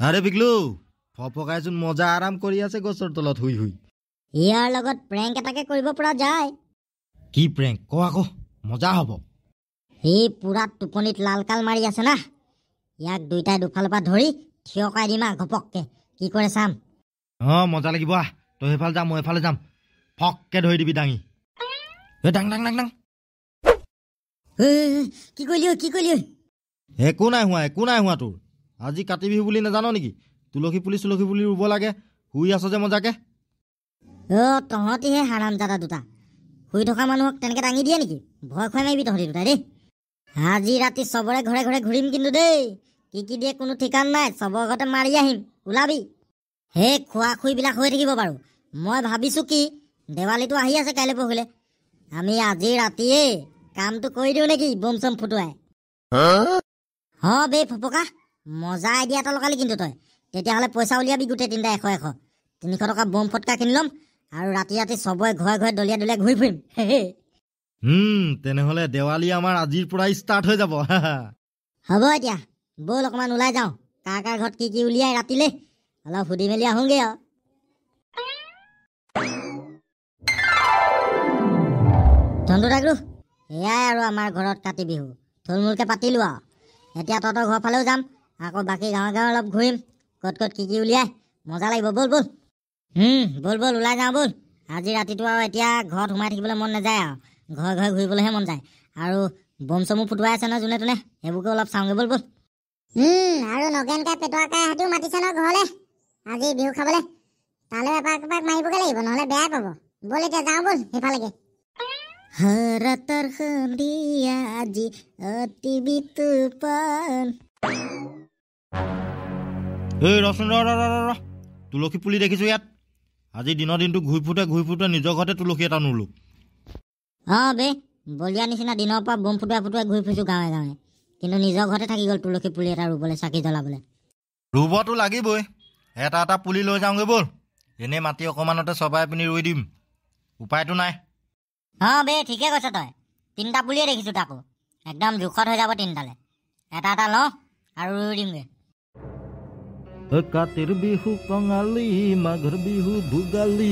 আৰে বিগলু ফপকাইচোন মজা আৰাম কৰি আছে গছৰ তলত হুই হুই ইয়াৰ লগত প্ৰেংক এটাকে কৰিব পৰা যায় কি প্ৰেংক ক আকৌ মজা হ'ব হি পুৰা টোপনিত লালকাল মাৰি আছে না ইয়াক দুইটাই দুফালৰ পৰা ধৰি থিয়কাই দিমা ঘপককে কি কৰে চাম মজা লাগিব তই হেফাল যা মই এফালে যাম ফককে ধৰি দিবি ডাঙি ডাং ডাং ডাং ডাং কি কৰিলি একো নাই হোৱা তোৰ আজি কাতি বিহু বুলি নাজানো নেকি তুলসী পুলি ৰুব লাগে শুই আছ যে মজাকে তহঁতিহে হাৰামজাদা দুটা শুই থকা মানুহক তেনেকে দাঙি দিয়ে নেকি ভয় খুৱাই মাৰিবি তহঁতি দুটাই দেই আজি ৰাতি চবৰে ঘৰে ঘৰে ঘূৰিম কিন্তু দেই কি দিয়ে কোনো ঠিকান নাই চবৰ ঘৰতে মাৰি আহিম ওলাবি সেই খোৱা খুইবিলাক হৈ থাকিব বাৰু মই ভাবিছো কি দেৱালীটো আহি আছে কাইলৈ পৰহিলে আমি আজি ৰাতিয়ে কামটো কৰি দিওঁ নেকি বম চম ফুটুৱাই বে ফপকা মজা আইডিয়া এটা লগালি কিন্তু তই তেতিয়াহ'লে পইচা উলিয়াবি গোটেই তিনিটা 100 300 টকা বম ফটকা কিনি ল'ম আৰু ৰাতি চবৰে ঘৰে দলিয়া ঘূৰি ফুৰিম তেনেহ'লে দেৱালী আমাৰ আজিৰ পৰা ষ্টাৰ্ট হৈ যাব হ'ব এতিয়া ব'ল অকণমান ওলাই যাওঁ কাৰ ঘৰত কি উলিয়াই ৰাতিলে অলপ সুধি মেলি আহোঁগে আৰু ধনটো ডাকলো এয়াই আৰু আমাৰ ঘৰত কাতি বিহু থুলমূলকৈ পাতিলোঁ আৰু এতিয়া তহঁতৰ ঘৰৰ ফালেও যাম আকৌ বাকী গাঁৱে অলপ ঘূৰিম ক'ত কি উলিয়াই মজা লাগিব ব'ল ব'ল ওলাই যাওঁ ব'ল আজি ৰাতিটো আৰু এতিয়া ঘৰত সোমাই থাকিবলৈ মন নাযায় আৰু ঘৰে ঘূৰিবলৈহে মন যায় আৰু বম চমো ফুটুৱাই আছে ন যোনে তোনে সেইবোৰকে অলপ চাওঁগে ব'ল আৰু নগেনকাই পেটুৱাকাই হাতিও মাতিছে ন ঘৰলৈ আজি বিহু খাবলৈ তালৈ এপাক মাৰিবগৈ লাগিব নহ'লে বেয়াই পাব ব'ল এতিয়া যাওঁ ব'ল সেইফালেকে হৰতৰ সন্ধিয়া আজি অতি বিতুপন ৰচোন তুলসী পুলি দেখিছো ইয়াত আজি দিনৰ দিনটো ঘূৰি ফুৰোতে নিজৰ ঘৰতে তুলসী এটা নোলো বে বলিয়া নিচিনা দিনৰ পৰা বম ফুটুৱাই ঘূৰি ফুৰিছো গাঁৱে কিন্তু নিজৰ ঘৰতে থাকি গ'ল তুলসী পুলি এটা ৰুবলৈ চাকি জ্বলাবলৈ ৰুবতো লাগিবই এটা পুলি লৈ যাওঁগৈ ব'ল এনেই মাটি অকণমানতে চবাই পিনি ৰুই দিম উপায়তো নাই বে ঠিকে কৈছ তই 3টা পুলিয়ে দেখিছো তাকো একদম জোখত হৈ যাব 3টালে এটা লওঁ আৰু ৰুই দিমগৈ কাতিৰ বিহু কঙালী মাঘৰ বিহু ভোগালী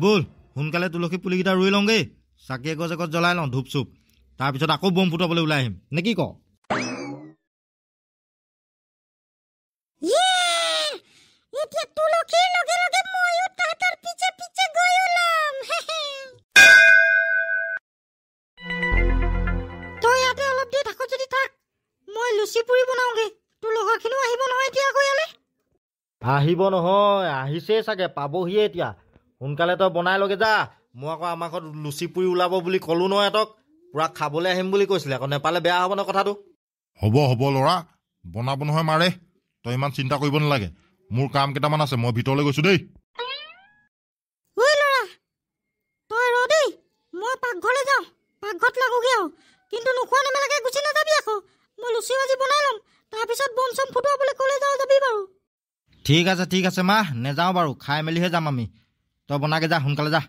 ব'ল সোনকালে তুলসী পুলিকেইটা ৰুই লওঁগৈ চাকি এগছ জ্বলাই লওঁ ধূপ চুপ তাৰপিছত আকৌ বম ফুটাবলৈ ওলাই আহিম নে কি ক আহিব নহয় আহিছে চাগে পাবহিয়ে এতিয়া সোনকালে তই বনাই লগে যা মই আকৌ আমাৰ ঘৰত লুচি পুৰি ওলাব বুলি ক'লো নহয় এতক পুৰা খাবলৈ আহিম বুলি কৈছিলে আকৌ নেপালে বেয়া হ'ব ন কথাটো হ'ব ল'ৰা বনাব নহয় মাৰে তই ইমান চিন্তা কৰিব নালাগে মোৰ কাম কেইটামান আছে মই ভিতৰলৈ গৈছো দেই মই পাকঘৰলৈ যাওঁ পাকঘৰত লাগোগে আৰু কিন্তু নোখোৱা নেমেলাকে গুচি নাযাবি আকৌ মই লুচি ভাজি বনাই ল'ম তাৰপিছত বম চম ফুটুৱাবলৈ ক'লে যাবি বাৰু ঠিক আছে মা নেযাওঁ বাৰু খাই মেলিহে যাম আমি তই বনাগে যা সোনকালে যা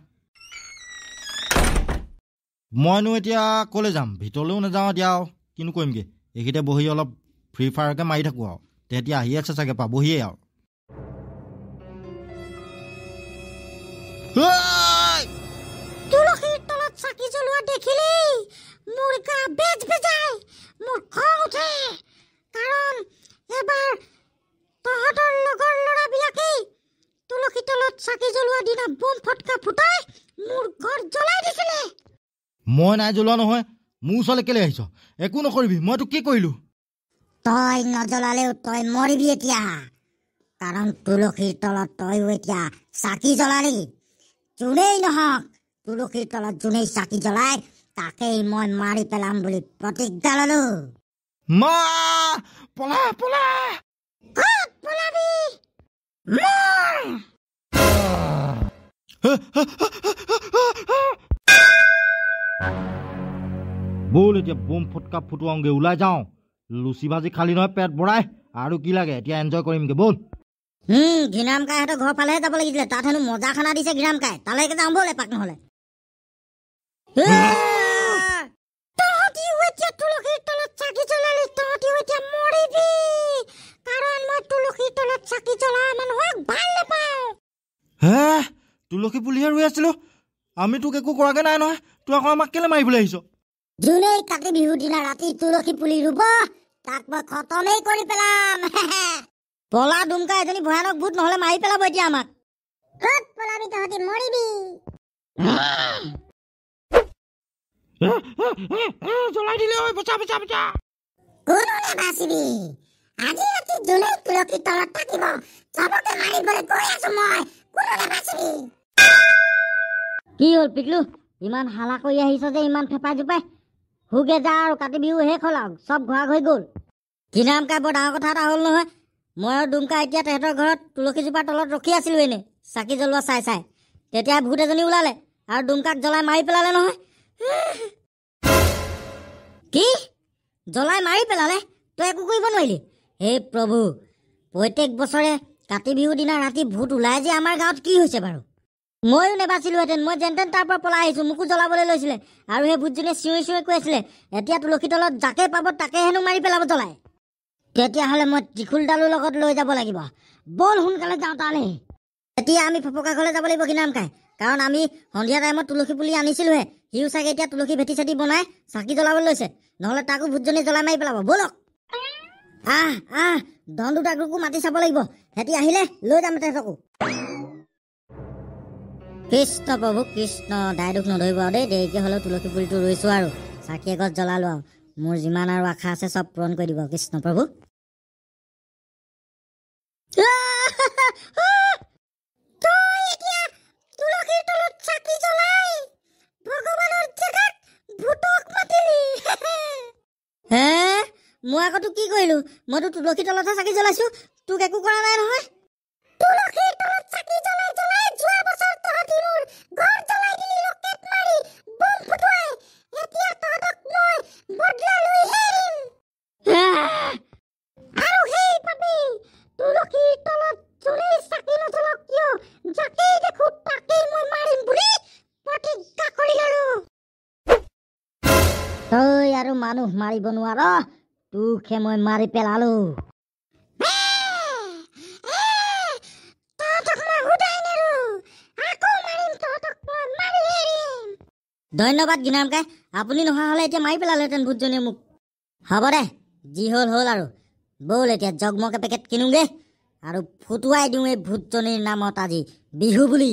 মইনো এতিয়া ক'লৈ যাম ভিতৰলৈও নাযাওঁ এতিয়া আৰু কিনো কৰিমগৈ এইখিনিতে বহি অলপ ফ্ৰী ফায়াৰকে মাৰি থাকোঁ আৰু তেতিয়া আহি আছে চাগে পাবহিয়ে আৰু তুলসীৰ তলত চাকি জ্বলোৱা দেখিলি মোৰ গা বেজায় মোৰ খং উঠে কাৰণ এবাৰ তহঁতৰ লগৰ ল'ৰাবিলাকে তুলসী তলত চাকি জ্বলোৱা দিনা বম ফটকা ফুটাই মোৰ ঘৰ জ্বলাই দিছিলে মই নাই জ্বলোৱা নহয় মোৰ ওচৰলৈ কেলৈ আহিছ একো নকৰিবি মই তোক কি কৰিলোঁ তই নজ্বলালেও তই মৰিবি এতিয়া কাৰণ তুলসীৰ তলত তইও এতিয়া চাকি জ্বলালি যোনেই নহওক তুলসীৰ তলত যোনেই চাকি জ্বলাই তাকেই মই মাৰি পেলাম বুলি প্ৰতিজ্ঞা ললো মা পলা ক'ত পলাবি ব'ল এতিয়া বম ফটকা ফুটুৱাওঁগে ওলাই যাওঁ লুচি ভাজি খালি নহয় পেট ভৰাই আৰু কি লাগে এতিয়া এনজয় কৰিমগে ব'ল ঘিনাম কাইহঁতৰ ঘৰ ফালেহে যাব লাগিছিলে তাত হেনো মজা খানা দিছে ঘিনাম কাই তালৈকে যাওঁ ব'ল এপাক নহ'লে তহঁতিও এতিয়া তুলসীৰ তলত চাকি জ্বলালি তহঁতিও এতিয়া তুলসী পুলিহে ৰুই আছিলোঁ। আমি তোক একো কৰাকৈ নাই নহয়, তোক আকৌ আমাক কেলৈ মাৰিবলৈ আহিছ? যোনে কাতি বিহুৰ দিনা ৰাতি তুলসী পুলি ৰুব তাক মই খতমেই কৰি পেলাম। পলা দুমকা এজনী ভয়ানক ভূত, নহলে মাৰি পেলাব এতিয়া আমাক। ক'ত পলাবি তহঁতি, মৰিবি। জ্বলাই দিলে ঐ, বচা বচা বচা। কোনে বাচিবি? আজি ৰাতি যোনে তুলসীৰ তলত থাকিব চবকে মাৰিবলৈ গৈ আছো মই। কোনে বাচিবি? কি হ'ল পিকলু, ইমান হালা কৰি আহিছ যে, ইমান ফেপাই জোপাই? হুগে যা আৰু কাতি বিহু শেষ হ'ল আৰু চব ঘৰা ঘৰি গ'ল। কি নাম কাই বৰ ডাঙৰ কথা এটা হ'ল নহয়। মই আৰু দুমকা এতিয়া তেহেঁতৰ ঘৰত তুলসীজোপাৰ তলত ৰখি আছিলোঁ এনেই চাকি জ্বলোৱা চাই চাই। তেতিয়া ভূত এজনী ওলালে আৰু দুমকাক জ্বলাই মাৰি পেলালে নহয়। কি জ্বলাই মাৰি পেলালে? তই একো কৰিব নোৱাৰিলি? হে প্ৰভু, প্ৰত্যেক বছৰে কাতি বিহুৰ দিনা ৰাতি ভূত ওলাই যে আমাৰ গাঁৱত কি হৈছে বাৰু? ময়ো নেবাচিলোহেঁতেন, মই যেনতেন তাৰ পৰা পলাই আহিছোঁ। মোকো জ্বলাবলৈ লৈছিলে আৰু সেই ভূতজনীয়ে চিঞৰি চিঞৰি কৈ আছিলে এতিয়া তুলসী তলত যাকে পাব তাকে হেনো মাৰি পেলাব জ্বলাই। তেতিয়াহ'লে মই ত্ৰিশূলডালৰ লগত লৈ যাব লাগিব। বল সোনকালে যাওঁ তালৈ। এতিয়া আমি ফপকা ঘৰলৈ যাব লাগিব কি নাম কাই, কাৰণ আমি সন্ধিয়া টাইমত তুলসী পুলি আনিছিলোহে। সিও চাগে এতিয়া তুলসী ভেটি চেটি বনাই চাকি জ্বলাবলৈ লৈছে, নহ'লে তাকো ভূতজনী জ্বলাই মাৰি পেলাব। বলক ধন দুটাকো মাতি চাব লাগিব। সিহঁতি আহিলে লৈ যাম তেহেঁতকো। কৃষ্ণ প্ৰভু কৃষ্ণ, দায় দুখ নধৰিব আৰু দেই। দেৰিকৈ হ'লেও তুলসী পুলিটো ৰুইছোঁ আৰু চাকি এগছ জ্বলালোঁ আৰু মোৰ যিমান আৰু আশা আছে চব পূৰণ কৰি দিব কৃষ্ণ প্ৰভু। মই আকৌ তোক কি কৰিলো? মইতো তুলসী তলতহে চাকি জ্বলাইছো, তোক একো কৰা নাই নহয়। তুলসীৰ তলত চাকি জ্বলাই জ্বলাই যোৱা বছৰ তহঁতি মোৰ ঘৰ জ্বলাই দিলি ৰকেট মাৰি বম ফুটুৱাই। এতিয়া তহঁতক মই বদলা লৈহে এৰিম। আৰু সেই পাপি তুলসীৰ তলত যোনেই চাকি নজ্বলাওক কিয়, যাকেই দেখো তাকেই মই মাৰিম বুলি প্ৰতিজ্ঞা কৰি ললো। তই আৰু মানুহ মাৰিব নোৱাৰ, তোকহে মই মাৰি পেলালো। ধন্যবাদ গিনামকাই, আপুনি নহা হ'লে এতিয়া মাৰি পেলালেহেঁতেন ভূতজনীয়ে মোক। হ'ব দে, যি হ'ল হ'ল আৰু। ব'ল এতিয়া জগমগ এপেকেট কিনোগে আৰু ফুটুৱাই দিওঁ এই ভূতজনীৰ নামত আজি বিহু বুলি।